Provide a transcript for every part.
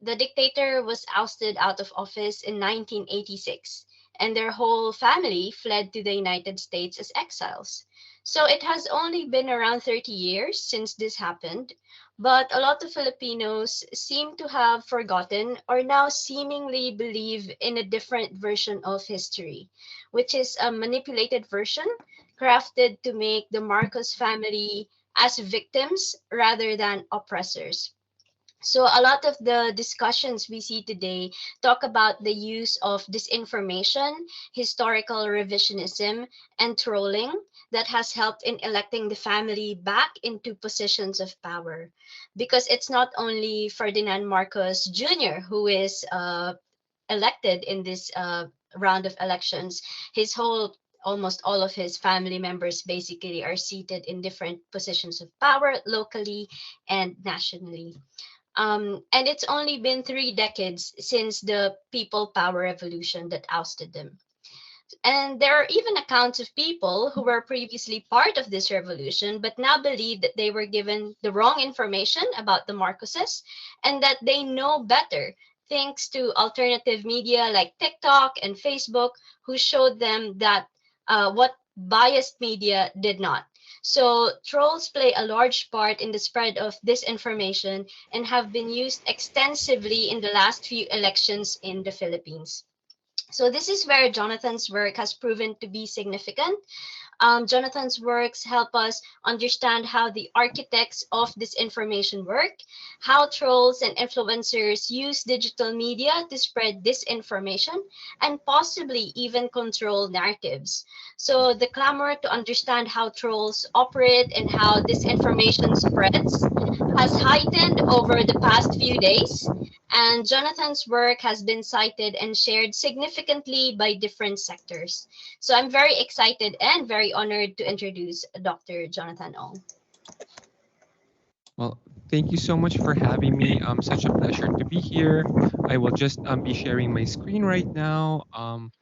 The dictator was ousted out of office in 1986, and their whole family fled to the United States as exiles. So it has only been around 30 years since this happened, but a lot of Filipinos seem to have forgotten or now seemingly believe in a different version of history, which is a manipulated version crafted to make the Marcos family as victims rather than oppressors. So a lot of the discussions we see today talk about the use of disinformation, historical revisionism, and trolling that has helped in electing the family back into positions of power. Because it's not only Ferdinand Marcos Jr. who is elected in this round of elections, his whole almost all of his family members basically are seated in different positions of power locally and nationally. And it's only been 3 decades since the People Power Revolution that ousted them. And there are even accounts of people who were previously part of this revolution, but now believe that they were given the wrong information about the Marcoses and that they know better, thanks to alternative media like TikTok and Facebook, who showed them that what biased media did not. So, trolls play a large part in the spread of disinformation and have been used extensively in the last few elections in the Philippines. So this is where Jonathan's work has proven to be significant. Jonathan's works help us understand how the architects of this information work, how trolls and influencers use digital media to spread disinformation, and possibly even control narratives. So the clamor to understand how trolls operate and how disinformation spreads has heightened over the past few days, and Jonathan's work has been cited and shared significantly by different sectors. So I'm very excited and very honored to introduce Dr. Jonathan Ong. Well, thank you so much for having me. Such a pleasure to be here. I will just be sharing my screen right now.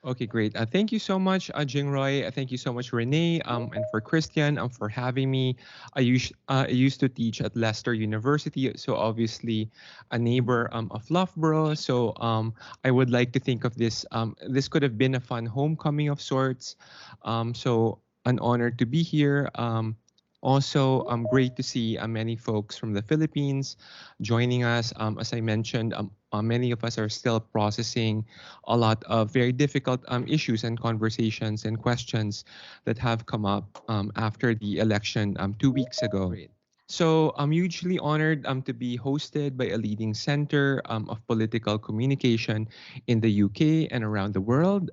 Okay, great. Thank you so much, Jingroy. Thank you so much, Renee, and for Christian, for having me. I used to teach at Leicester University, so obviously a neighbor of Loughborough. So I would like to think of this. This could have been a fun homecoming of sorts. So an honor to be here. Also, great to see many folks from the Philippines joining us. As I mentioned, many of us are still processing a lot of very difficult issues and conversations and questions that have come up after the election 2 weeks ago. So I'm hugely honored to be hosted by a leading center of political communication in the UK and around the world.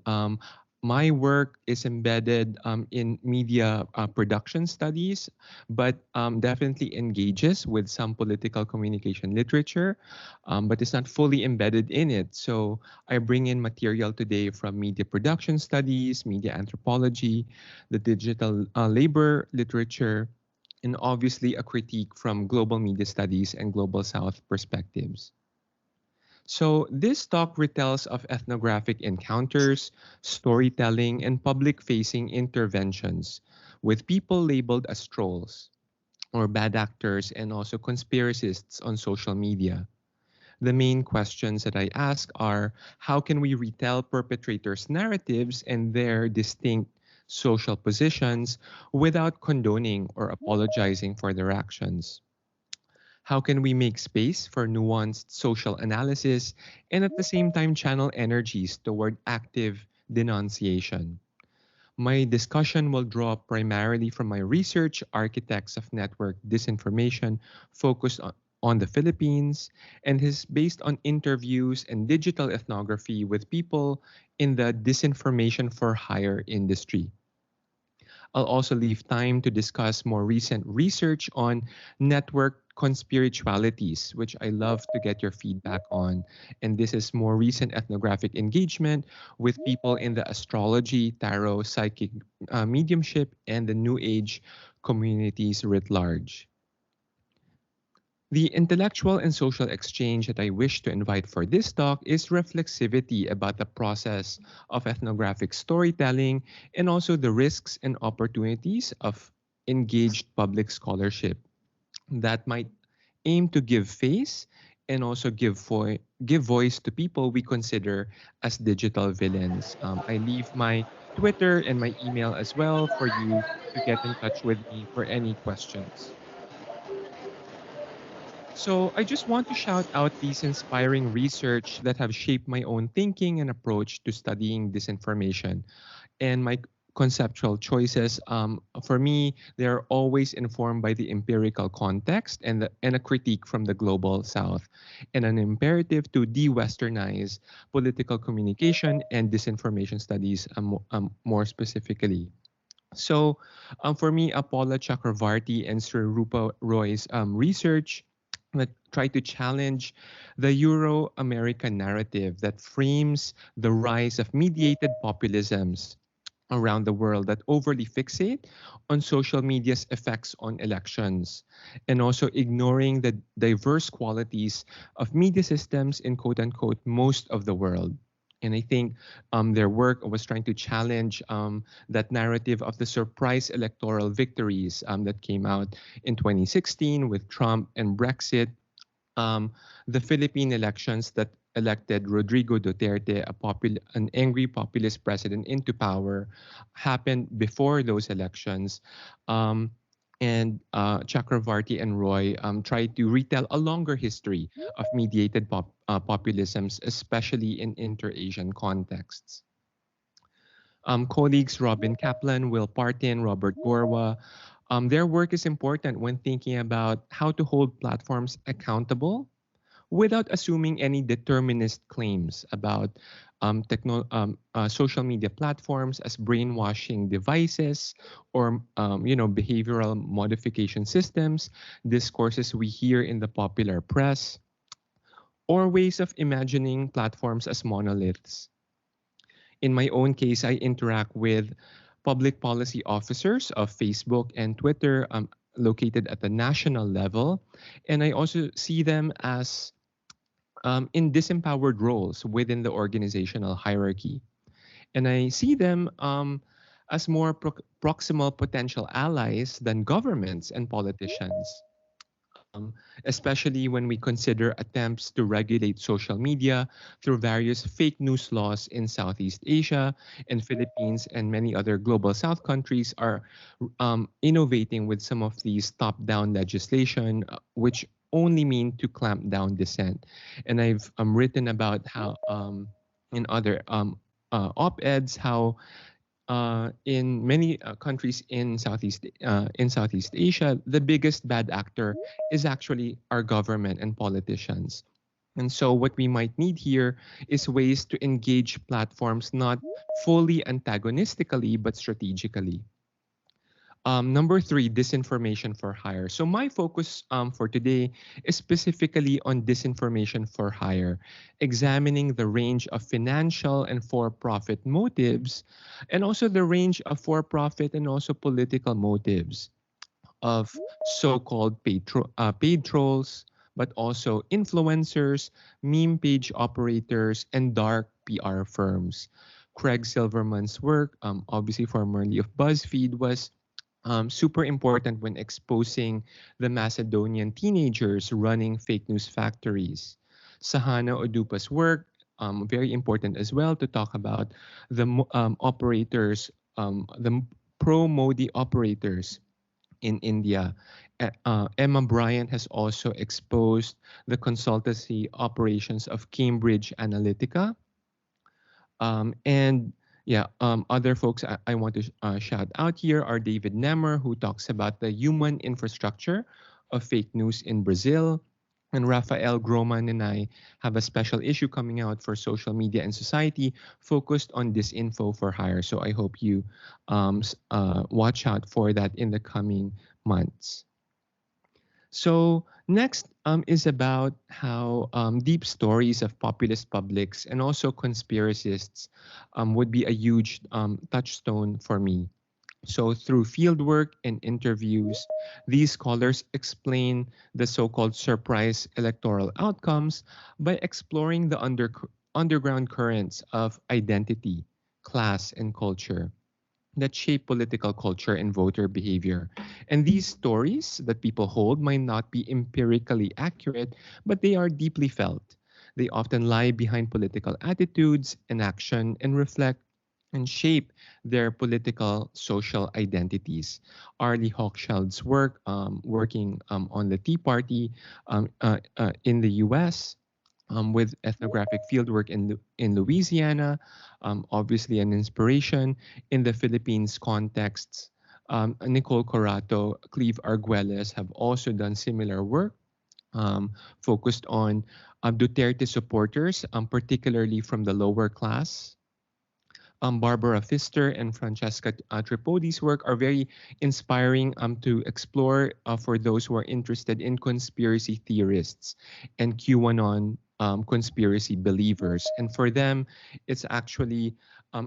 My work is embedded in media production studies, but definitely engages with some political communication literature, but it's not fully embedded in it. So I bring in material today from media production studies, media anthropology, the digital labor literature, and obviously a critique from global media studies and global South perspectives. So this talk retells of ethnographic encounters, storytelling, and public-facing interventions with people labeled as trolls or bad actors and also conspiracists on social media. The main questions that I ask are, how can we retell perpetrators' narratives and their distinct social positions without condoning or apologizing for their actions? How can we make space for nuanced social analysis and at the same time channel energies toward active denunciation? My discussion will draw primarily from my research, Architects of Network Disinformation, focused on the Philippines, and is based on interviews and digital ethnography with people in the disinformation for hire industry. I'll also leave time to discuss more recent research on network conspiritualities, which I love to get your feedback on. And this is more recent ethnographic engagement with people in the astrology, tarot, psychic mediumship, and the New Age communities writ large. The intellectual and social exchange that I wish to invite for this talk is reflexivity about the process of ethnographic storytelling and also the risks and opportunities of engaged public scholarship that might aim to give face and also give voice to people we consider as digital villains. I leave my Twitter and my email as well for you to get in touch with me for any questions. So I just want to shout out these inspiring research that have shaped my own thinking and approach to studying disinformation and my conceptual choices. For me, they are always informed by the empirical context and a critique from the global south, and an imperative to de-westernize political communication and disinformation studies more specifically. So, for me, Paula Chakravarty and Sir Rupa Roy's research that try to challenge the Euro-American narrative that frames the rise of mediated populisms around the world that overly fixate on social media's effects on elections and also ignoring the diverse qualities of media systems in quote unquote most of the world. And I think their work was trying to challenge that narrative of the surprise electoral victories that came out in 2016 with Trump and Brexit, um, the Philippine elections that elected Rodrigo Duterte, an angry populist president, into power, happened before those elections. Um, and Chakravarty and Roy tried to retell a longer history of mediated populisms, especially in inter-Asian contexts. Colleagues Robin Kaplan, Will Partin, Robert Gorwa, their work is important when thinking about how to hold platforms accountable without assuming any determinist claims about social media platforms as brainwashing devices or behavioral modification systems, discourses we hear in the popular press, or ways of imagining platforms as monoliths. In my own case, I interact with public policy officers of Facebook and Twitter located at the national level, and I also see them as in disempowered roles within the organizational hierarchy. And I see them as more proximal potential allies than governments and politicians, um, especially when we consider attempts to regulate social media through various fake news laws in Southeast Asia and Philippines and many other global South countries are innovating with some of these top-down legislation, which only mean to clamp down dissent. And I've written about how in other op-eds how in many countries in Southeast Asia, the biggest bad actor is actually our government and politicians. And so, what we might need here is ways to engage platforms not fully antagonistically but strategically. Number three, disinformation for hire. So my focus for today is specifically on disinformation for hire, examining the range of financial and for-profit motives, and also the range of for-profit and also political motives of so-called paid trolls, but also influencers, meme page operators, and dark PR firms. Craig Silverman's work, obviously formerly of BuzzFeed, was super important when exposing the Macedonian teenagers running fake news factories. Sahana Odupa's work, very important as well to talk about the operators, the pro-Modi operators in India. Emma Bryant has also exposed the consultancy operations of Cambridge Analytica. And yeah, other folks I want to shout out here are David Nemmer, who talks about the human infrastructure of fake news in Brazil. And Rafael Groman and I have a special issue coming out for social media and society focused on disinfo for hire. So I hope you watch out for that in the coming months. So next is about how deep stories of populist publics and also conspiracists would be a huge touchstone for me. So through fieldwork and interviews, these scholars explain the so-called surprise electoral outcomes by exploring the underground currents of identity, class, and culture. that shape political culture and voter behavior. And these stories that people hold might not be empirically accurate, but they are deeply felt. They often lie behind political attitudes and action and reflect and shape their political social identities. Arlie Hochschild's work, working on the Tea Party in the US, with ethnographic fieldwork in Louisiana, obviously an inspiration in the Philippines contexts. Nicole Corato, Cleve Arguelles have also done similar work, focused on Duterte supporters, particularly from the lower class. Barbara Pfister and Francesca Tripodi's work are very inspiring to explore for those who are interested in conspiracy theorists and QAnon conspiracy believers. And for them, it's actually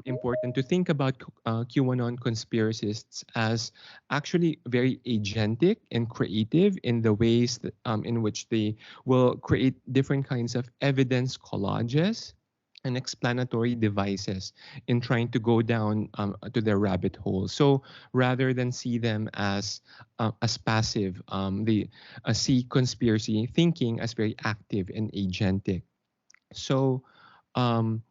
important to think about QAnon conspiracists as actually very agentic and creative in the ways that, in which they will create different kinds of evidence collages and explanatory devices in trying to go down to their rabbit hole. So rather than see them as passive, they see conspiracy thinking as very active and agentic. So um,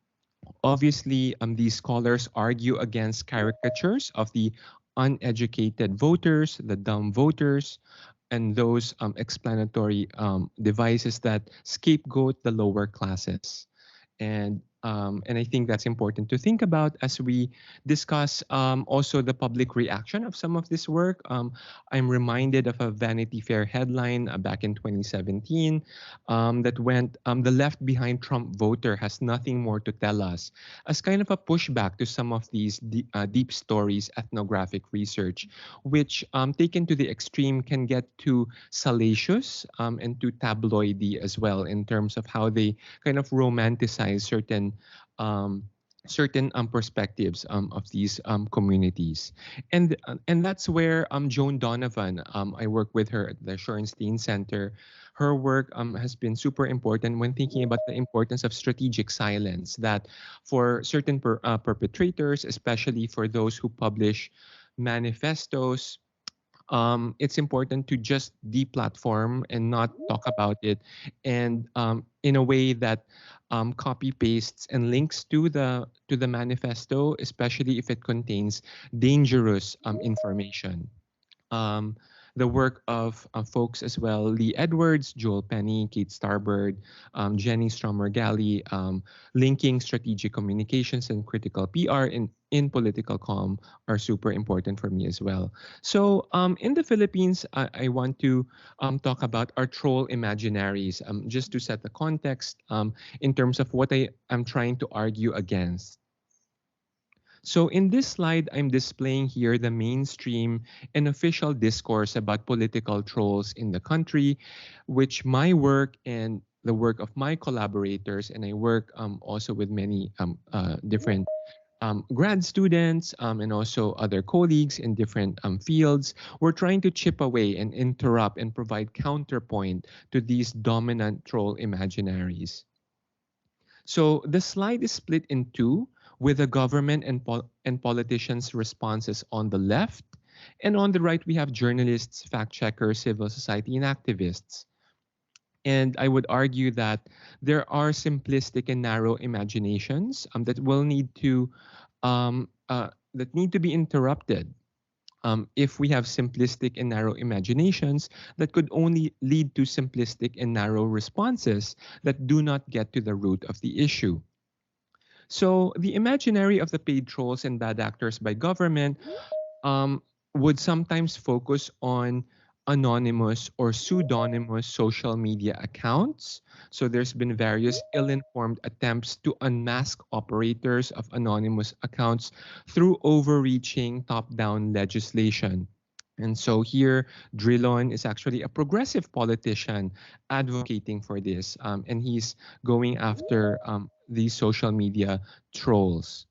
obviously, these scholars argue against caricatures of the uneducated voters, the dumb voters, and those explanatory devices that scapegoat the lower classes. And I think that's important to think about as we discuss also the public reaction of some of this work. I'm reminded of a Vanity Fair headline back in 2017 that went, "The left behind Trump voter has nothing more to tell us," as kind of a pushback to some of these deep stories ethnographic research, which taken to the extreme can get too salacious and too tabloidy as well in terms of how they kind of romanticize um, certain perspectives of these communities, and that's where Joan Donovan, I work with her at the Shorenstein Center. Her work has been super important when thinking about the importance of strategic silence. That for certain perpetrators, especially for those who publish manifestos, it's important to just deplatform and not talk about it, and in a way that copy pastes and links to the manifesto, especially if it contains dangerous information. um, the work of folks as well, Lee Edwards, Joel Penny, Kate Starbird, Jenny Stromer Galley, linking strategic communications and critical PR in political comm are super important for me as well. So in the Philippines, I want to talk about our troll imaginaries, just to set the context in terms of what I am trying to argue against. So in this slide, I'm displaying here the mainstream and official discourse about political trolls in the country, which my work and the work of my collaborators, and I work also with many different grad students and also other colleagues in different fields. We're trying to chip away and interrupt and provide counterpoint to these dominant troll imaginaries. So the slide is split in two, with the government and politicians' responses on the left. And on the right, we have journalists, fact checkers, civil society, and activists. And I would argue that there are simplistic and narrow imaginations that need to be interrupted. If we have simplistic and narrow imaginations that could only lead to simplistic and narrow responses that do not get to the root of the issue. So the imaginary of the paid trolls and bad actors by government um, would sometimes focus on anonymous or pseudonymous social media accounts. So there's been various ill-informed attempts to unmask operators of anonymous accounts through overreaching top-down legislation. And so here, Drillon is actually a progressive politician advocating for this, and he's going after these social media trolls.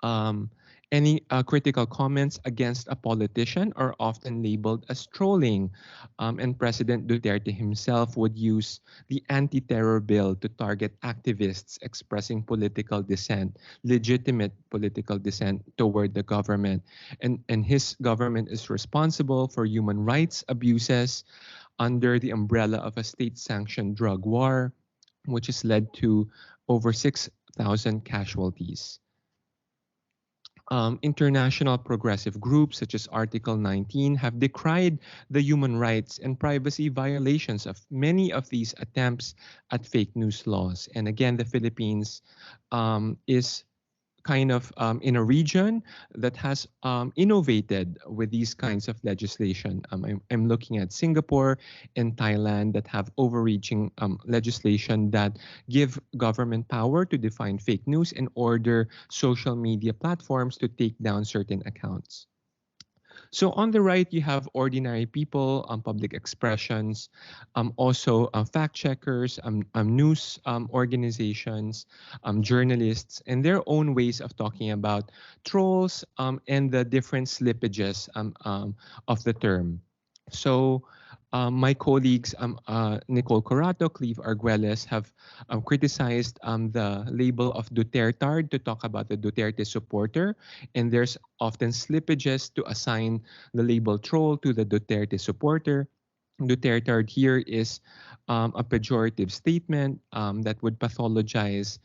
Um, Any critical comments against a politician are often labeled as trolling, and President Duterte himself would use the anti-terror bill to target activists expressing political dissent, legitimate political dissent toward the government. And his government is responsible for human rights abuses under the umbrella of a state-sanctioned drug war, which has led to over 6,000 casualties. International progressive groups such as Article 19 have decried the human rights and privacy violations of many of these attempts at fake news laws. And again, the Philippines is kind of in a region that has innovated with these kinds of legislation. I'm looking at Singapore and Thailand that have overreaching legislation that give government power to define fake news and order social media platforms to take down certain accounts. So on the right, you have ordinary people, public expressions, also fact checkers, news organizations, journalists, and their own ways of talking about trolls and the different slippages of the term. So my colleagues, Nicole Corato, Cleve Arguelles, have criticized the label of Dutertard to talk about the Duterte supporter. And there's often slippages to assign the label troll to the Duterte supporter. Dutertard here is a pejorative statement that would pathologize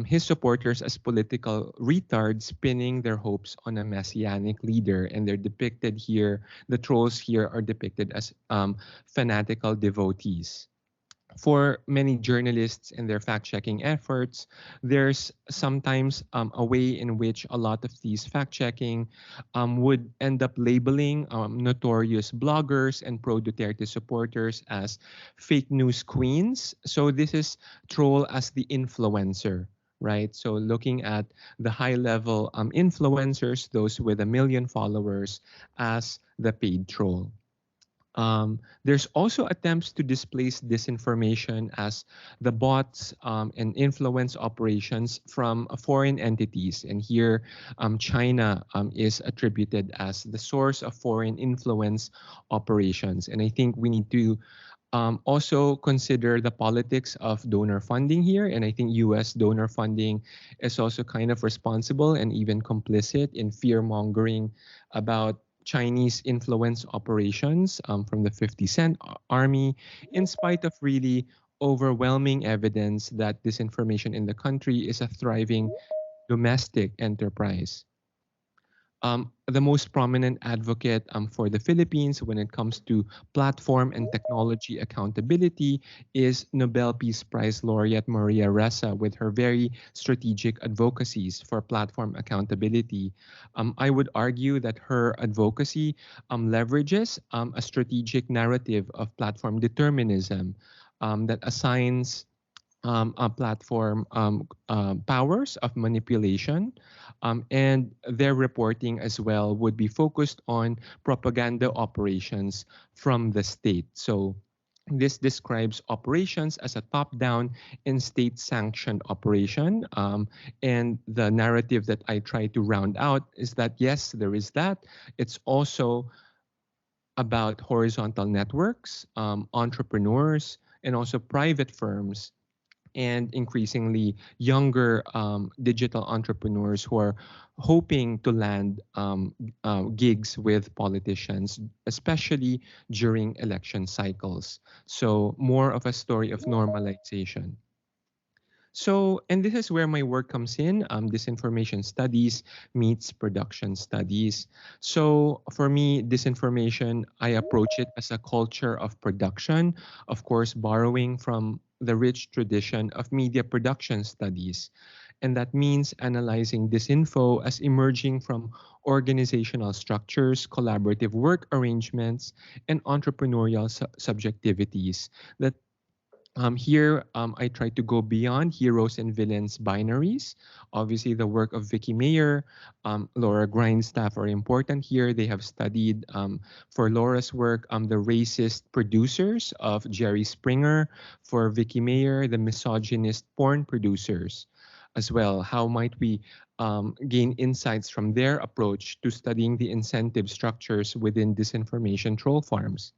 his supporters as political retards pinning their hopes on a messianic leader. And they're depicted here, the trolls here are depicted as fanatical devotees. For many journalists and their fact-checking efforts, there's sometimes a way in which a lot of these fact-checking would end up labeling notorious bloggers and pro-Duterte supporters as fake news queens. So this is troll as the influencer, right? So looking at the high-level influencers, those with 1 million followers, as the paid troll. There's also attempts to displace disinformation as the bots and influence operations from foreign entities. And here, China is attributed as the source of foreign influence operations. And I think we need to also consider the politics of donor funding here. And I think US donor funding is also kind of responsible and even complicit in fear-mongering about Chinese influence operations from the 50 Cent Army, in spite of really overwhelming evidence that disinformation in the country is a thriving domestic enterprise. The most prominent advocate for the Philippines when it comes to platform and technology accountability is Nobel Peace Prize laureate Maria Ressa with her very strategic advocacies for platform accountability. I would argue that her advocacy leverages a strategic narrative of platform determinism that assigns a platform powers of manipulation, and their reporting as well would be focused on propaganda operations from the state. So this describes operations as a top-down and state-sanctioned operation. And the narrative that I try to round out is that, yes, there is that. It's also about horizontal networks, entrepreneurs, and also private firms and increasingly younger digital entrepreneurs who are hoping to land gigs with politicians, especially during election cycles. So more of a story of normalization. So, and this is where my work comes in. Disinformation studies meets production studies. So for me, disinformation, I approach it as a culture of production, of course, borrowing from the rich tradition of media production studies. And that means analyzing disinfo as emerging from organizational structures, collaborative work arrangements, and entrepreneurial subjectivities that here, I try to go beyond heroes and villains binaries. Obviously, the work of Vicky Mayer, Laura Grindstaff are important here. They have studied, for Laura's work, the racist producers of Jerry Springer. For Vicky Mayer, the misogynist porn producers. as well. How might we gain insights from their approach to studying the incentive structures within disinformation troll farms?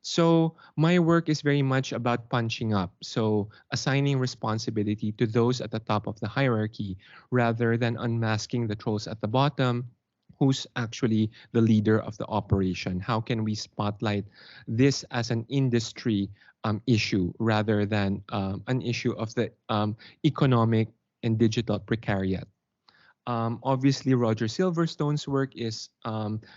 So my work is very much about punching up. So assigning responsibility to those at the top of the hierarchy rather than unmasking the trolls at the bottom. Who's actually the leader of the operation? How can we spotlight this as an industry issue rather than an issue of the economic and digital precariat? Obviously, Roger Silverstone's work is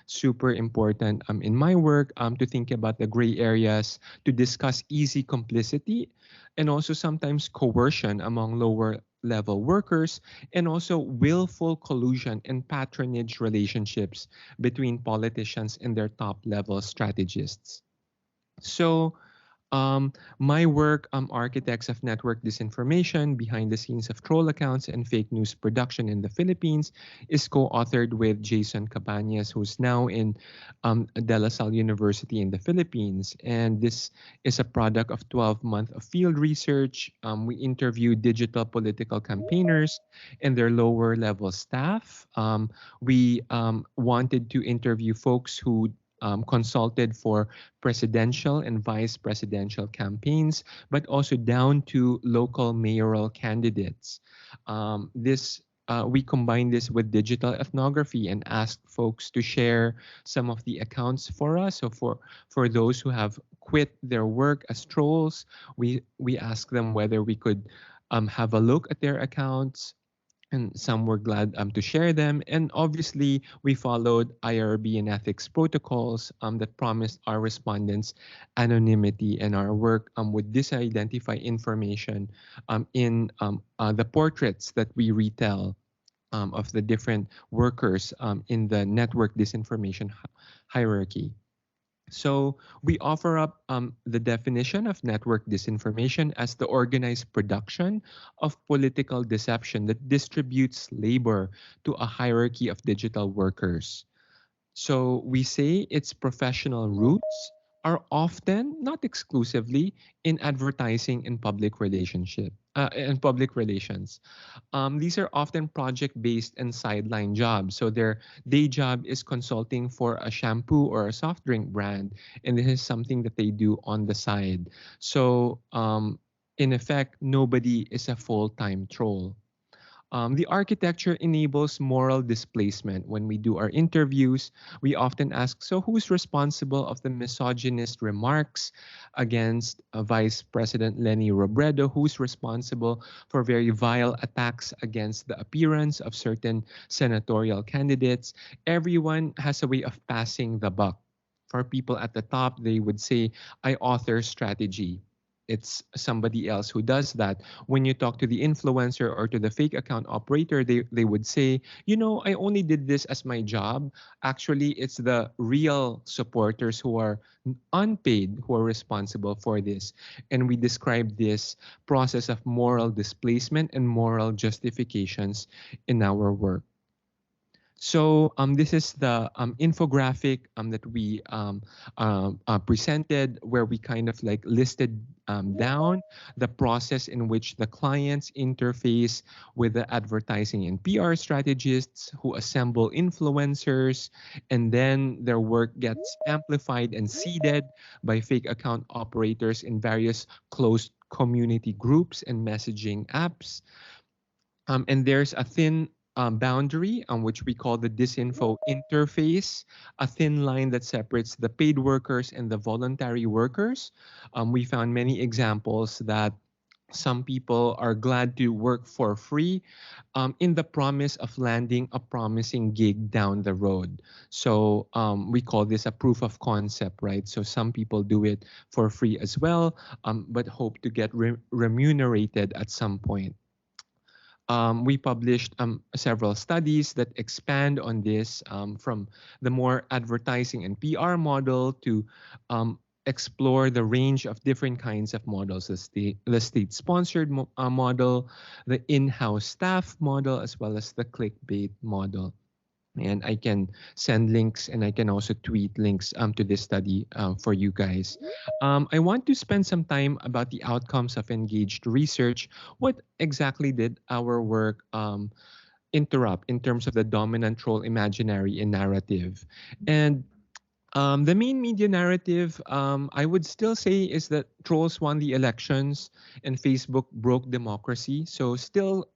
super important in my work to think about the gray areas, to discuss easy complicity, and also sometimes coercion among lower level workers, and also willful collusion and patronage relationships between politicians and their top level strategists. So, my work, Architects of Network Disinformation, Behind the Scenes of Troll Accounts and Fake News Production in the Philippines, is co-authored with Jason Cabañas, who's now in De La Salle University in the Philippines. And this is a product of 12 months of field research. We interviewed digital political campaigners and their lower level staff. We wanted to interview folks who consulted for presidential and vice presidential campaigns, but also down to local mayoral candidates. This we combined this with digital ethnography and asked folks to share some of the accounts for us. So for those who have quit their work as trolls, we asked them whether we could have a look at their accounts, and some were glad to share them. And obviously, we followed IRB and ethics protocols that promised our respondents anonymity, and our work would disidentify information in the portraits that we retell of the different workers in the network disinformation hierarchy. So we offer up the definition of network disinformation as the organized production of political deception that distributes labor to a hierarchy of digital workers. So we say its professional roots are often, not exclusively, in advertising and public relations. These are often project-based and sideline jobs. So their day job is consulting for a shampoo or a soft drink brand, and this is something that they do on the side. So in effect, nobody is a full-time troll. The architecture enables moral displacement. When we do our interviews, we often ask, so who's responsible of the misogynist remarks against Vice President Leni Robredo? Who's responsible for very vile attacks against the appearance of certain senatorial candidates? Everyone has a way of passing the buck. For people at the top, they would say, I author strategy. It's somebody else who does that. When you talk to the influencer or to the fake account operator, they would say, I only did this as my job. Actually, it's the real supporters who are unpaid who are responsible for this. And we describe this process of moral displacement and moral justifications in our work. So this is the infographic that we presented, where we kind of like listed down the process in which the clients interface with the advertising and PR strategists who assemble influencers, and then their work gets amplified and seeded by fake account operators in various closed community groups and messaging apps. And there's a thin boundary on which we call the DISINFO interface, a thin line that separates the paid workers and the voluntary workers. We found many examples that some people are glad to work for free in the promise of landing a promising gig down the road. So we call this a proof of concept, right? So some people do it for free as well, but hope to get remunerated at some point. We published several studies that expand on this, from the more advertising and PR model to explore the range of different kinds of models, the state-sponsored model, the in-house staff model, as well as the clickbait model. and I can send links and I can also tweet links to this study for you guys. I want to spend some time about the outcomes of engaged research. What exactly did our work interrupt in terms of the dominant role imaginary and narrative? And the main media narrative, I would still say, is that trolls won the elections and Facebook broke democracy. So, still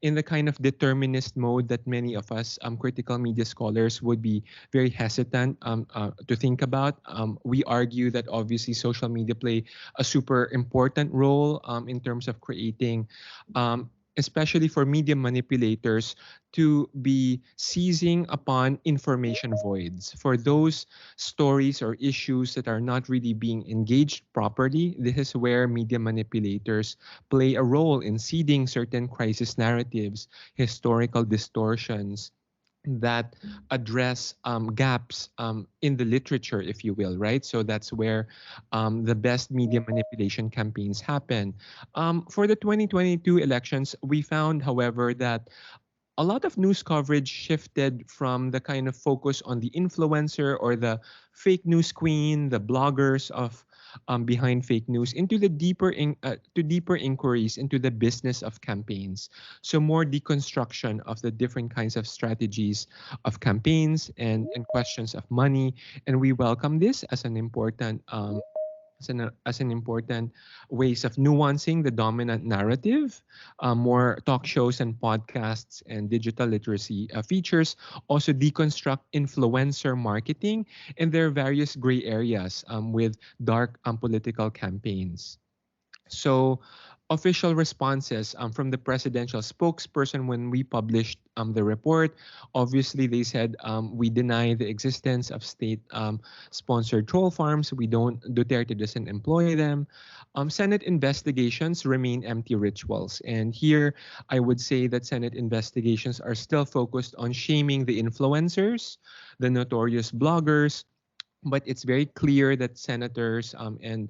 in the kind of determinist mode that many of us critical media scholars would be very hesitant to think about. We argue that obviously social media play a super important role in terms of creating. Especially for media manipulators to be seizing upon information voids. For those stories or issues that are not really being engaged properly, this is where media manipulators play a role in seeding certain crisis narratives, historical distortions that address gaps in the literature, if you will, right? So that's where the best media manipulation campaigns happen. For the 2022 elections, we found, however, that a lot of news coverage shifted from the kind of focus on the influencer or the fake news queen, the bloggers of behind fake news, into the deeper inquiries into the business of campaigns. So more deconstruction of the different kinds of strategies of campaigns and questions of money, and we welcome this as an important important ways of nuancing the dominant narrative. More talk shows and podcasts and digital literacy features also deconstruct influencer marketing and their various gray areas with dark political campaigns. So, official responses from the presidential spokesperson when we published the report, obviously they said we deny the existence of state sponsored troll farms. We don't, Duterte doesn't employ them. Senate investigations remain empty rituals. And here I would say that Senate investigations are still focused on shaming the influencers, the notorious bloggers, but it's very clear that senators and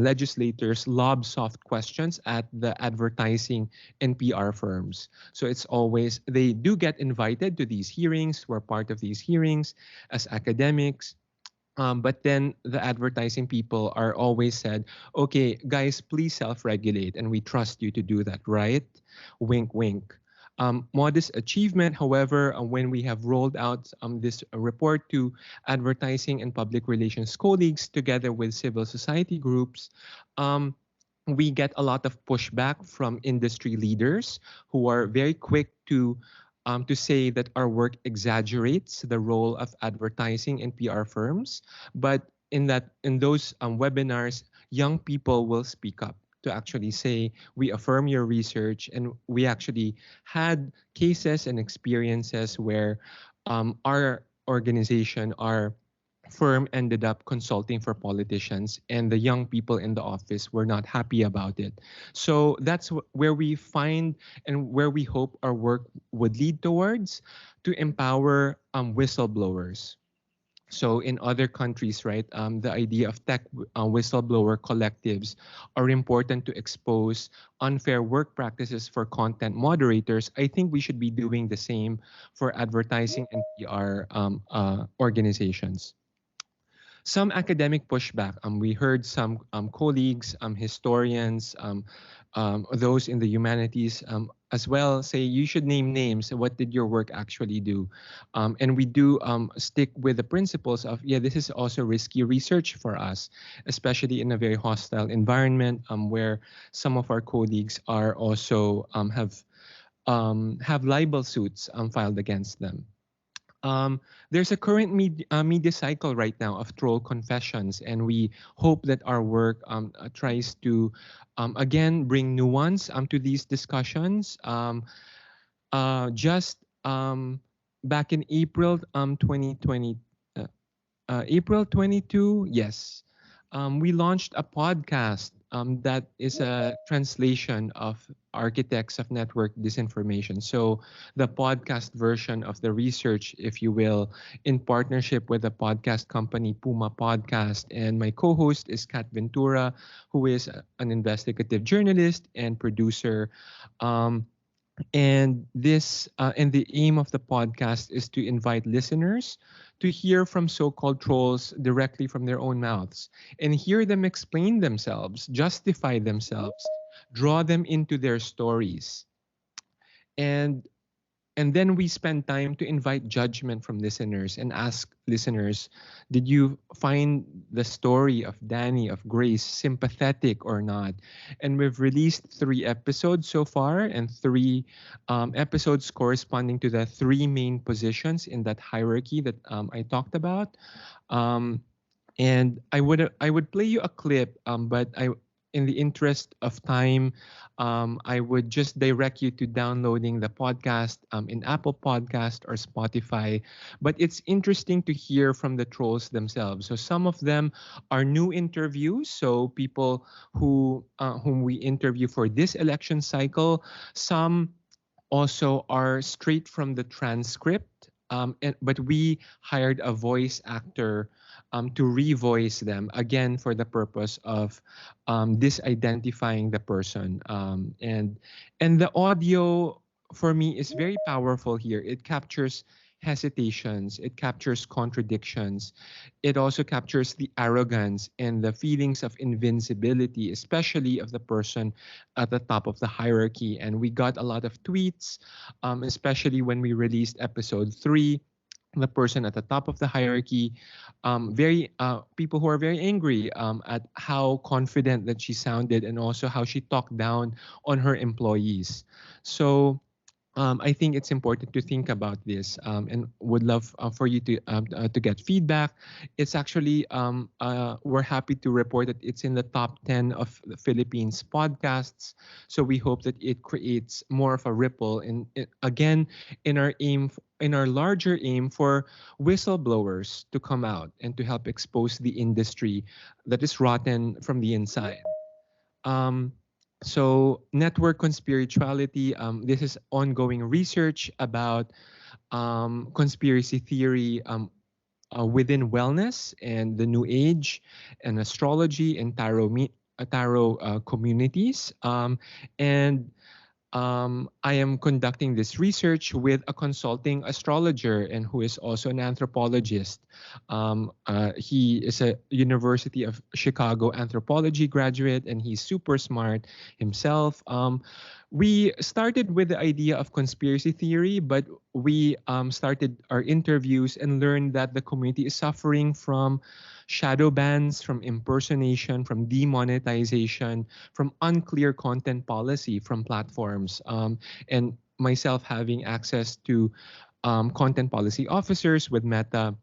legislators lob soft questions at the advertising and PR firms. So it's always, they do get invited to these hearings. We're part of these hearings as academics. But then the advertising people are always said, okay, guys, please self regulate and we trust you to do that, right? Wink, wink. Modest achievement, however, when we have rolled out this report to advertising and public relations colleagues together with civil society groups, um, we get a lot of pushback from industry leaders who are very quick to say that our work exaggerates the role of advertising and PR firms, but in those webinars, young people will speak up to actually say we affirm your research, and we actually had cases and experiences where our organization, our firm ended up consulting for politicians and the young people in the office were not happy about it. So that's where we find and where we hope our work would lead towards, to empower whistleblowers. So in other countries, right, the idea of tech whistleblower collectives are important to expose unfair work practices for content moderators. I think we should be doing the same for advertising and PR organizations. Some academic pushback. We heard some colleagues, historians, those in the humanities as well say you should name names. What did your work actually do? And we do stick with the principles of, yeah, this is also risky research for us, especially in a very hostile environment where some of our colleagues are also have libel suits filed against them. There's a current media cycle right now of troll confessions, and we hope that our work tries to, again, bring nuance to these discussions. Just back in April 2020, uh, April 22, yes, we launched a podcast that is a translation of Architects of Network Disinformation. So the podcast version of the research, if you will, in partnership with the podcast company Puma Podcast. And my co-host is Kat Ventura, who is an investigative journalist and producer. Um, And the aim of the podcast is to invite listeners to hear from so-called trolls directly from their own mouths and hear them explain themselves, justify themselves, draw them into their stories. And and then we spend time to invite judgment from listeners and ask listeners, did you find the story of Danny, of Grace, sympathetic or not? And we've released 3 episodes so far, and 3 episodes corresponding to the 3 main positions in that hierarchy that I talked about. um, and I would play you a clip, but in the interest of time, I would just direct you to downloading the podcast in Apple Podcast or Spotify. But it's interesting to hear from the trolls themselves. So some of them are new interviews, so people whom we interview for this election cycle. Some also are straight from the transcript. But we hired a voice actor to revoice them again for the purpose of disidentifying the person. And the audio for me is very powerful here. It captures hesitations, it captures contradictions, it also captures the arrogance and the feelings of invincibility, especially of the person at the top of the hierarchy. And we got a lot of tweets, especially when we released episode 3, the person at the top of the hierarchy, very people who are very angry at how confident that she sounded and also how she talked down on her employees. So I think it's important to think about this, and would love for you to get feedback. It's actually we're happy to report that it's in the top 10 of the Philippines podcasts. So we hope that it creates more of a ripple again in our in our larger aim for whistleblowers to come out and to help expose the industry that is rotten from the inside. Um, so network conspirituality, this is ongoing research about conspiracy theory within wellness and the new age and astrology and tarot communities. And I am conducting this research with a consulting astrologer and who is also an anthropologist. He is a University of Chicago anthropology graduate, and he's super smart himself. We started with the idea of conspiracy theory, but we started our interviews and learned that the community is suffering from shadow bans, from impersonation, from demonetization, from unclear content policy from platforms. And myself having access to content policy officers with Meta,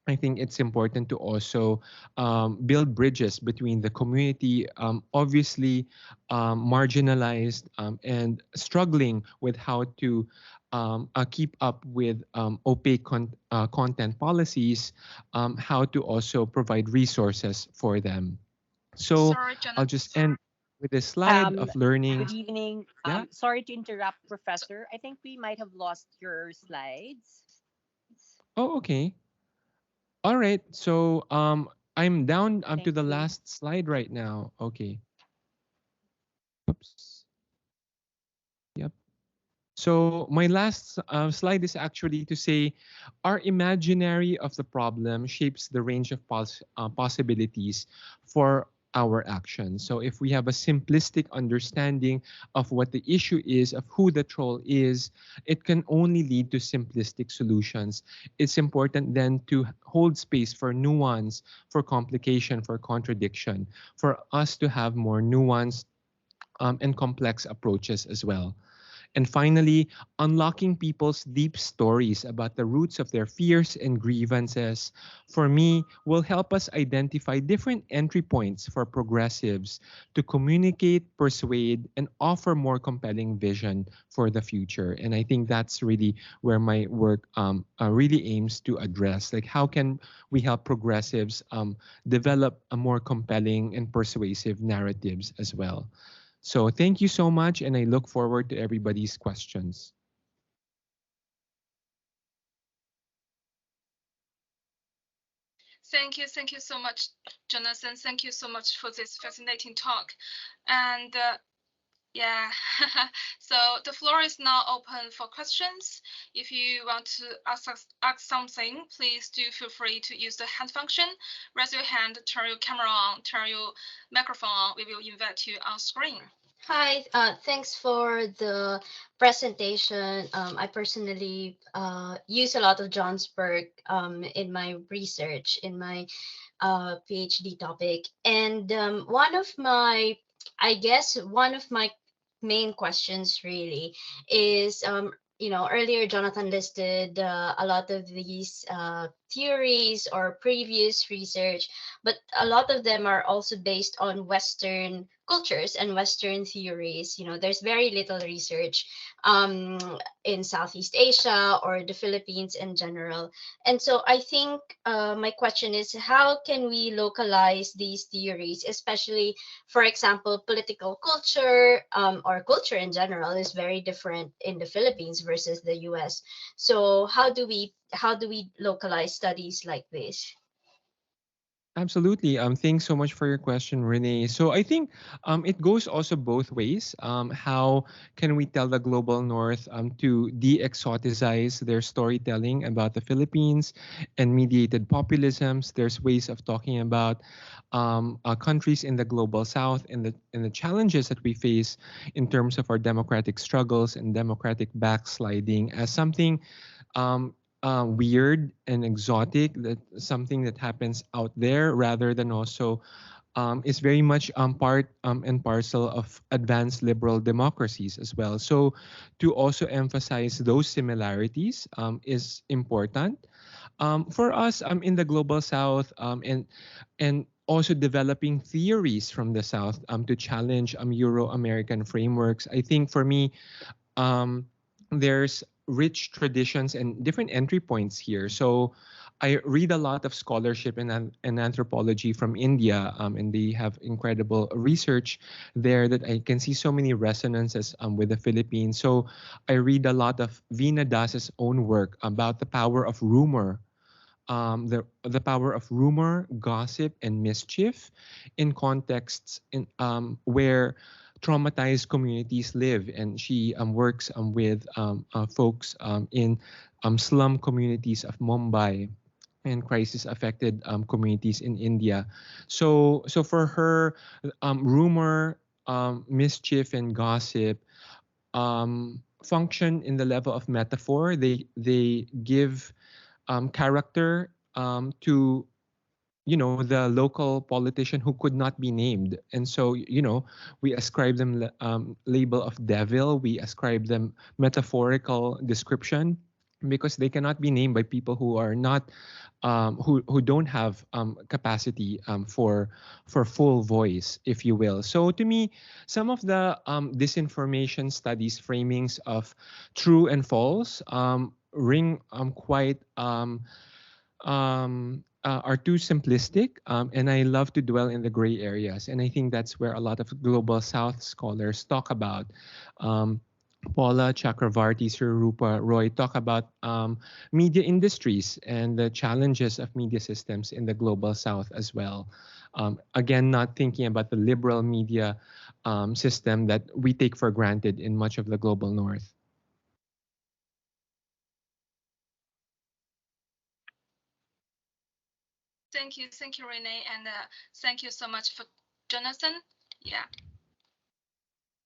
I think it's important to also build bridges between the community, obviously marginalized and struggling with how to keep up with opaque content policies, how to also provide resources for them. So Sorry, I'll Jonathan. just end with a slide Um, of learning. Good evening. Yeah. Sorry to interrupt, Professor. I think we might have lost your slides. Oh, okay. All right. So I'm down to Thank the you. last slide right now. Okay. Oops. Yep. So my last slide is actually to say our imaginary of the problem shapes the range of possibilities for our actions. So if we have a simplistic understanding of what the issue is, of who the troll is, it can only lead to simplistic solutions. It's important then to hold space for nuance, for complication, for contradiction, for us to have more nuanced and complex approaches as well. And finally, unlocking people's deep stories about the roots of their fears and grievances, for me, will help us identify different entry points for progressives to communicate, persuade, and offer more compelling vision for the future. And I think that's really where my work really aims to address. Like, how can we help progressives develop a more compelling and persuasive narratives as well? So thank you so much, and I look forward to everybody's questions. Thank you so much, Jonathan. Thank you so much for this fascinating talk. And Yeah, so the floor is now open for questions. If you want to ask something, please do feel free to use the hand function. Raise your hand, turn your camera on, turn your microphone on. We will invite you on screen. Hi, thanks for the presentation. I personally use a lot of Johnsburg in my research, in my PhD topic. And one of my main questions really is, earlier Jonathan listed a lot of these theories or previous research, but a lot of them are also based on Western cultures and Western theories. There's very little research um, in Southeast Asia or the Philippines in general. And so I think my question is, how can we localize these theories, especially, for example, political culture or culture in general is very different in the Philippines versus the US. So how do we localize studies like this? Absolutely. Thanks so much for your question, Renee. So I think it goes also both ways. How can we tell the global north to de-exoticize their storytelling about the Philippines and mediated populisms? There's ways of talking about countries in the global south and the challenges that we face in terms of our democratic struggles and democratic backsliding as something um, weird and exotic, that something that happens out there rather than also is very much part and parcel of advanced liberal democracies as well. So to also emphasize those similarities is important for us in the global south, and also developing theories from the south to challenge Euro-American frameworks. I think for me, um, there's rich traditions and different entry points here. So I read a lot of scholarship in anthropology from India, and they have incredible research there that I can see so many resonances with the Philippines. So I read a lot of Veena Das's own work about the power of rumor, the power of rumor, gossip, and mischief in contexts where traumatized communities live. And she works with folks in slum communities of Mumbai and crisis affected communities in India. So for her, rumor, mischief, and gossip function in the level of metaphor. They give character to the local politician who could not be named, and so we ascribe them label of devil. We ascribe them metaphorical description because they cannot be named by people who are not who don't have capacity for full voice, if you will. So to me, some of the disinformation studies framings of true and false ring quite are too simplistic, and I love to dwell in the gray areas. And I think that's where a lot of global South scholars talk about. Um, Paula Chakravarti, Sir Rupa Roy talk about media industries and the challenges of media systems in the global South as well. Again, not thinking about the liberal media system that we take for granted in much of the global North. Thank you, Renee, and thank you so much for Jonathan. Yeah,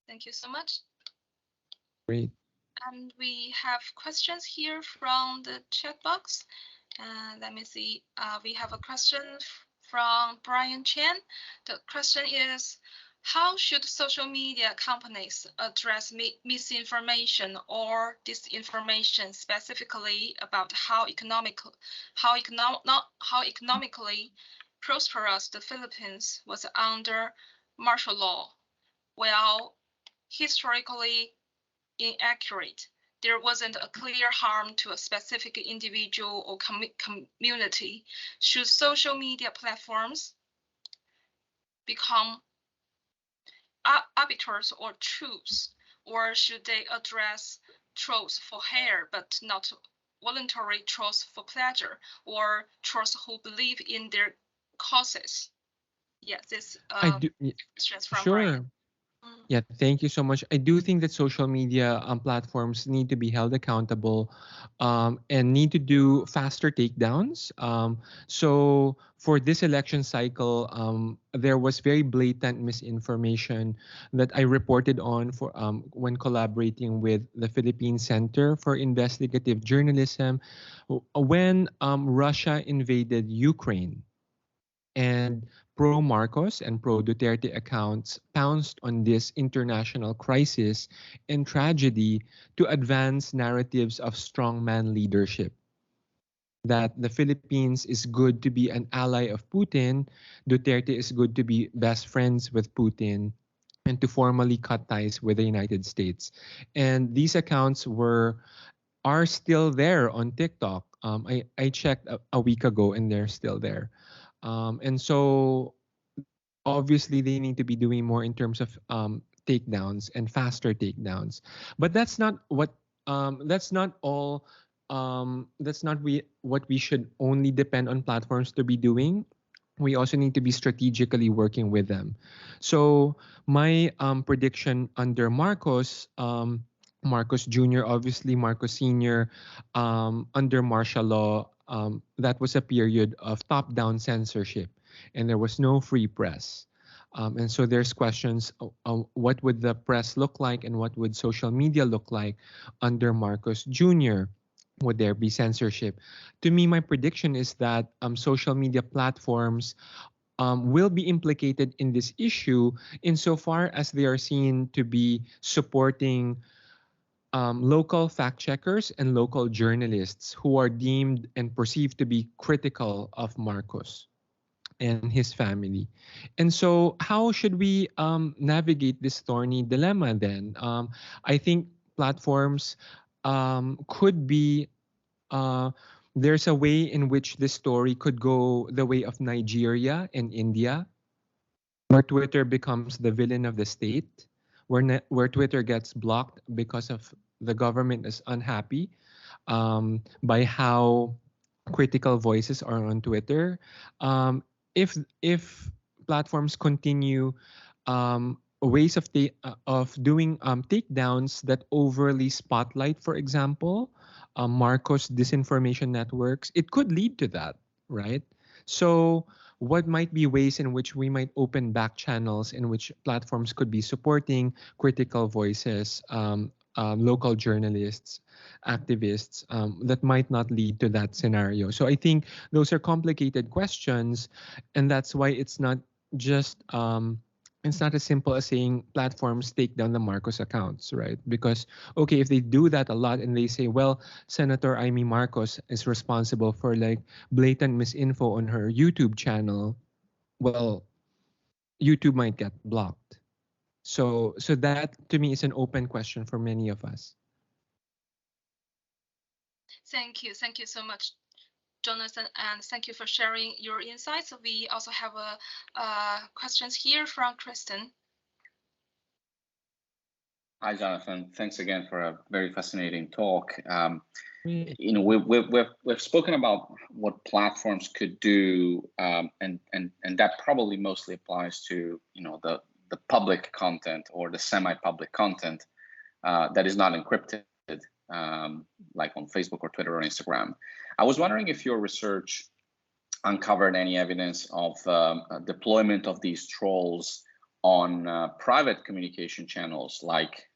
thank you so much. Great. And we have questions here from the chat box. Let me see. We have a question from Brian Chen. The question is, how should social media companies address misinformation or disinformation, specifically about how economically prosperous the Philippines was under martial law, while historically inaccurate? There wasn't a clear harm to a specific individual or community. Should social media platforms become arbiters or truths, or should they address trolls for hire but not voluntary trolls for pleasure, or trolls who believe in their causes? Yeah, this I do. questions from Sure. Brian. Yeah, thank you so much. I do think that social media platforms need to be held accountable and need to do faster takedowns. So for this election cycle, there was very blatant misinformation that I reported on for when collaborating with the Philippine Center for Investigative Journalism when Russia invaded Ukraine. And pro Marcos and pro Duterte accounts pounced on this international crisis and tragedy to advance narratives of strongman leadership. That the Philippines is good to be an ally of Putin, Duterte is good to be best friends with Putin, and to formally cut ties with the United States. And these accounts are still there on TikTok. I checked a week ago and they're still there. And so obviously they need to be doing more in terms of takedowns and faster takedowns. But that's not all that's not what we should only depend on platforms to be doing. We also need to be strategically working with them. So my prediction under Marcos Jr., obviously Marcos Sr., under martial law, that was a period of top-down censorship, and there was no free press. And so there's questions: what would the press look like, and what would social media look like under Marcos Jr.? Would there be censorship? To me, my prediction is that social media platforms will be implicated in this issue insofar as they are seen to be supporting local fact checkers and local journalists who are deemed and perceived to be critical of Marcos and his family. And so, how should we navigate this thorny dilemma then? I think platforms could be, uh, there's a way in which this story could go the way of Nigeria and India, where Twitter becomes the villain of the state, where Twitter gets blocked because of the government is unhappy by how critical voices are on Twitter. Um, if platforms continue ways of doing takedowns that overly spotlight, for example, Marcos disinformation networks, it could lead to that, right? So what might be ways in which we might open back channels in which platforms could be supporting critical voices, local journalists, activists, that might not lead to that scenario? So I think those are complicated questions, and that's why just it's not as simple as saying platforms take down the Marcos accounts, right? Because okay, if they do that a lot and they say, well, Senator Amy Marcos is responsible for like blatant misinfo on her YouTube channel, well, YouTube might get blocked. So that to me is an open question for many of us. Thank you. Thank you so much, Jonathan, and thank you for sharing your insights. We also have questions here from Kristen. Hi, Jonathan. Thanks again for a very fascinating talk. Great. We've spoken about what platforms could do, and that probably mostly applies to the public content or the semi-public content that is not encrypted, like on Facebook or Twitter or Instagram. I was wondering if your research uncovered any evidence of deployment of these trolls on private communication channels like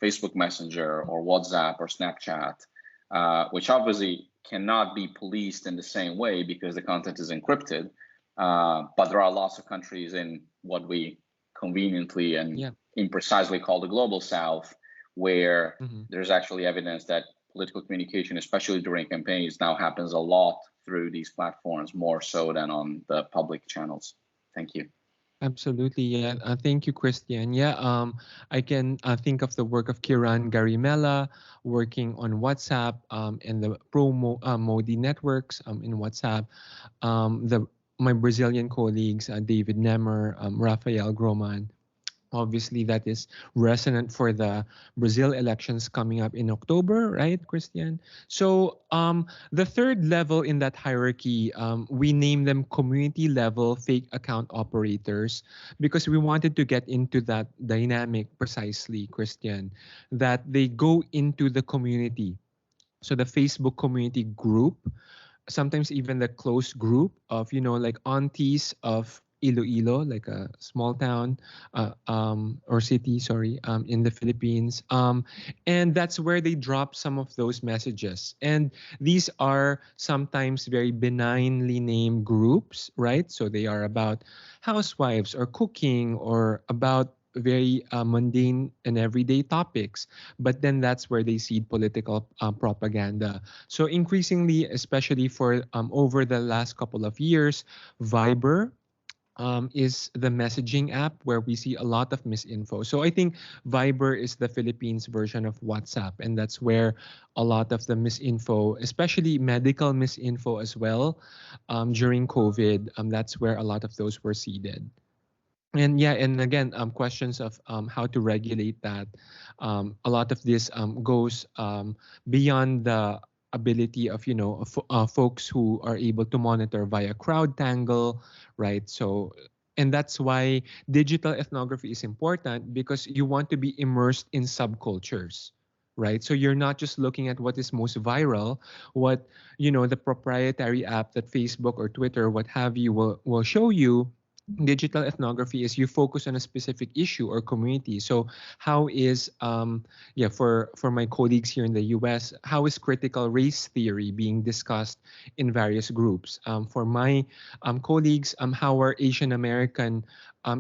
Facebook Messenger or WhatsApp or Snapchat, which obviously cannot be policed in the same way because the content is encrypted. But there are lots of countries in what we conveniently and imprecisely call the global South, where there's actually evidence that political communication, especially during campaigns, now happens a lot through these platforms, more so than on the public channels. Thank you. Absolutely, yeah. Thank you, Christian. Yeah, I can think of the work of Kiran Garimella working on WhatsApp and the Modi networks in WhatsApp. My Brazilian colleagues, David Nemer, Rafael Groman, Obviously, that is resonant for the Brazil elections coming up in October, right, Christian? So the third level in that hierarchy, we name them community level fake account operators because we wanted to get into that dynamic precisely, Christian, that they go into the community. So the Facebook community group, sometimes even the close group of like aunties of Iloilo, like a small town or city, sorry, in the Philippines. And that's where they drop some of those messages. And these are sometimes very benignly named groups, right? So they are about housewives or cooking or about very mundane and everyday topics. But then that's where they seed political propaganda. So increasingly, especially for over the last couple of years, Viber is the messaging app where we see a lot of misinfo. So I think Viber is the Philippines version of WhatsApp, and that's where a lot of the misinfo, especially medical misinfo as well, during COVID, that's where a lot of those were seeded. And yeah, and again, questions of how to regulate that. A lot of this goes beyond the ability of folks who are able to monitor via CrowdTangle, right? So, and that's why digital ethnography is important because you want to be immersed in subcultures. Right. So you're not just looking at what is most viral, what, the proprietary app that Facebook or Twitter, what have you, will show you. Digital ethnography is you focus on a specific issue or community. So how is for my colleagues here in the US, how is critical race theory being discussed in various groups? For my colleagues, how are Asian American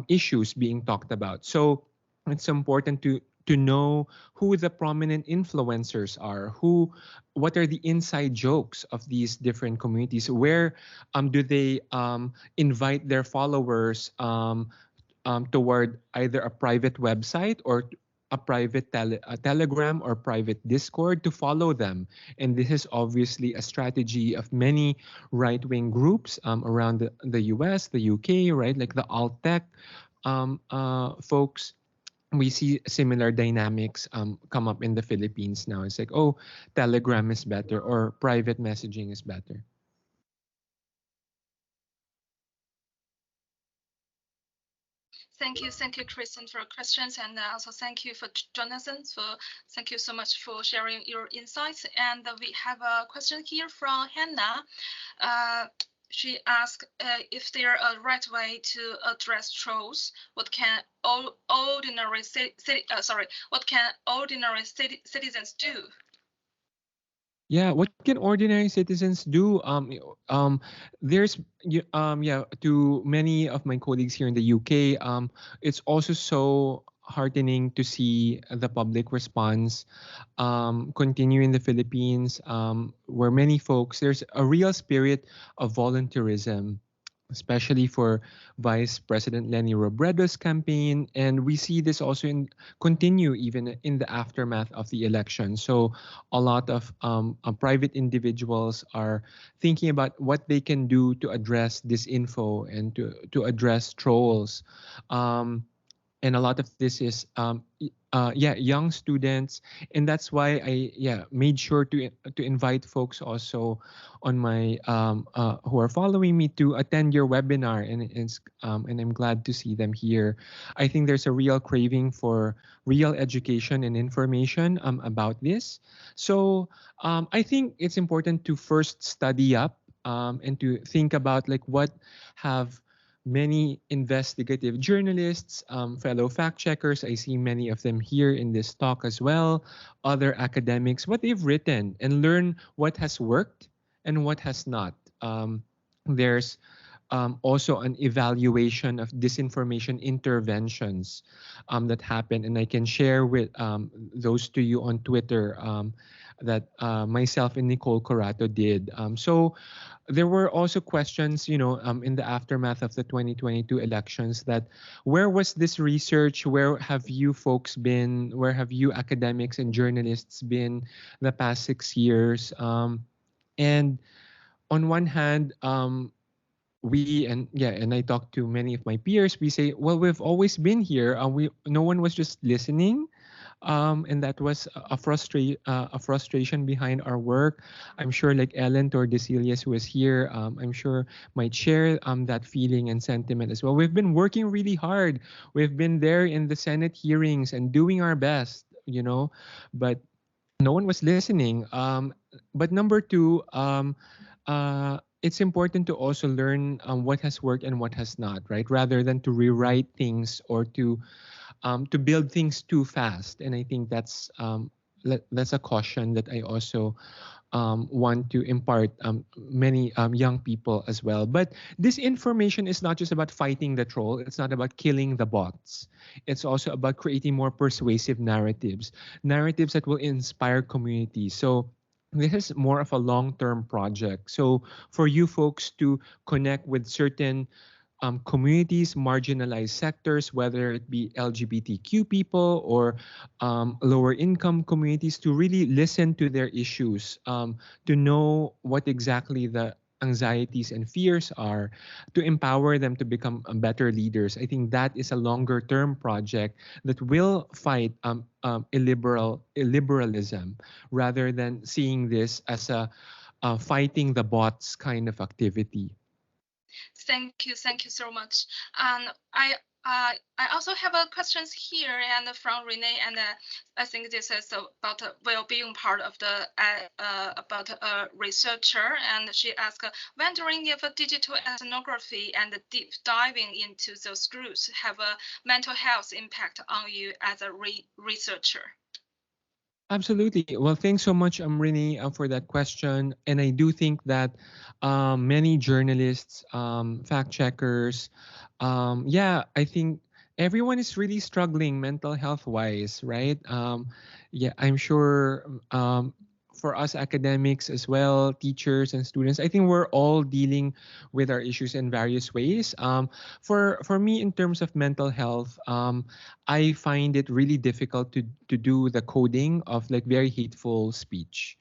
issues being talked about? So it's important to know who the prominent influencers are, what are the inside jokes of these different communities, where do they invite their followers toward either a private website or a private a Telegram or private Discord to follow them. And this is obviously a strategy of many right-wing groups around the US, the UK, right? Like the alt-tech folks. We see similar dynamics come up in the Philippines now. It's like, oh, Telegram is better or private messaging is better. Thank you, Kristen, for your questions, and also thank you for Jonathan. Thank you so much for sharing your insights. And we have a question here from Hannah. She asked if there a right way to address trolls. What can ordinary citizens do? Yeah, what can ordinary citizens do? There's to many of my colleagues here in the UK, it's also so heartening to see the public response continue in the Philippines, where many folks, there's a real spirit of volunteerism, especially for Vice President Leni Robredo's campaign. And we see this also continue even in the aftermath of the election. So a lot of private individuals are thinking about what they can do to address disinfo and to address trolls. And a lot of this is young students, and that's why I made sure to invite folks also on my who are following me to attend your webinar, and I'm glad to see them here. I think there's a real craving for real education and information about this. So I think it's important to first study up and to think about like what have many investigative journalists, fellow fact checkers, I see many of them here in this talk as well, other academics, what they've written, and learn what has worked and what has not. There's also an evaluation of disinformation interventions that happen, and I can share with those to you on Twitter that myself and Nicole Corato did. So there were also questions, in the aftermath of the 2022 elections, that where was this research? Where have you folks been? Where have you academics and journalists been the past 6 years? And on one hand, and I talked to many of my peers. We say, well, we've always been here. No one was just listening. And that was a frustration behind our work. I'm sure like Ellen Tordesilias, who is here, I'm sure might share that feeling and sentiment as well. We've been working really hard. We've been there in the Senate hearings and doing our best, but no one was listening. But number two, it's important to also learn what has worked and what has not, right? Rather than to rewrite things or to build things too fast. And I think that's a caution that I also want to impart many young people as well. But this information is not just about fighting the troll. It's not about killing the bots. It's also about creating more persuasive narratives that will inspire communities. So this is more of a long-term project. So for you folks to connect with certain communities, marginalized sectors, whether it be LGBTQ people or lower income communities, to really listen to their issues, to know what exactly the anxieties and fears are, to empower them to become better leaders. I think that is a longer term project that will fight illiberalism rather than seeing this as a fighting the bots kind of activity. Thank you so much. And I also have a questions here and from Renee, and I think this is about well-being part of the about a researcher, and she asked, wondering if digital ethnography and deep diving into those groups have a mental health impact on you as a researcher. Absolutely. Well, thanks so much, Renee, for that question. And I do think that many journalists, fact checkers, I think everyone is really struggling mental health wise, right? I'm sure for us academics as well, teachers and students, I think we're all dealing with our issues in various ways. For me, in terms of mental health, I find it really difficult to do the coding of like very hateful speech.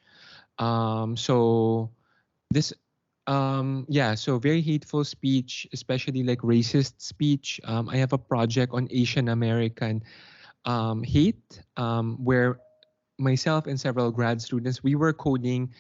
So this so very hateful speech, especially like racist speech. I have a project on Asian American hate, where myself and several grad students, we were coding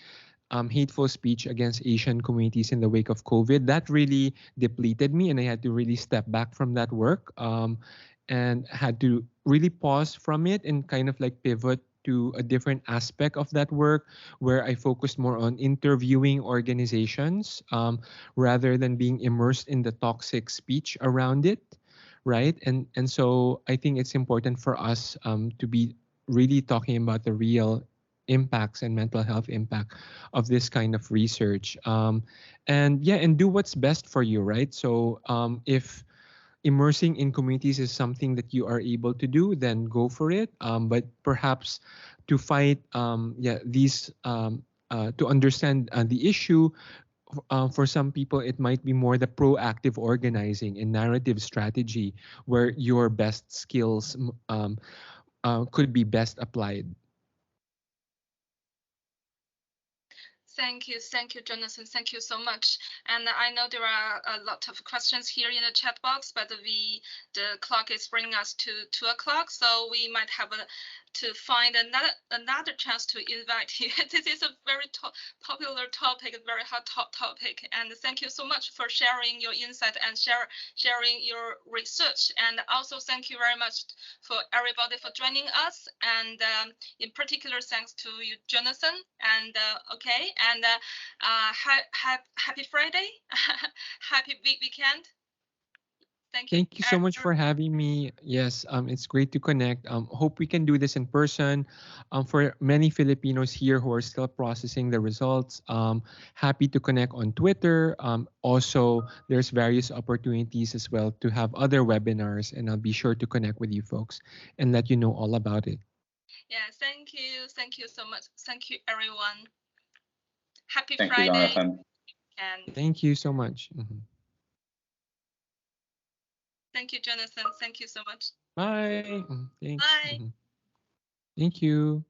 hateful speech against Asian communities in the wake of COVID. That really depleted me, and I had to really step back from that work, and had to really pause from it and kind of like pivot to a different aspect of that work, where I focused more on interviewing organizations rather than being immersed in the toxic speech around it, right? And so I think it's important for us to be really talking about the real impacts and mental health impact of this kind of research, and do what's best for you, right? So if immersing in communities is something that you are able to do, then go for it, but perhaps to fight these to understand the issue, for some people it might be more the proactive organizing and narrative strategy where your best skills could be best applied. Thank you, Jonathan. Thank you so much. And I know there are a lot of questions here in the chat box, but the clock is bringing us to 2 o'clock, so we might have to find another chance to invite you. This is a very popular topic, a very hot topic. And thank you so much for sharing your insight and sharing your research. And also thank you very much for everybody for joining us. And in particular, thanks to you, Jonathan. And happy Friday, happy weekend. Thank you so much for having me. Yes, it's great to connect. Hope we can do this in person. For many Filipinos here who are still processing the results, happy to connect on Twitter. Also, there's various opportunities as well to have other webinars, and I'll be sure to connect with you folks and let you know all about it. Yeah, thank you. Thank you so much. Thank you, everyone. Happy Thank Friday. You, Jonathan. And thank you so much. Thank you, Jonathan. Thank you so much. Bye. Thanks. Bye. Thank you.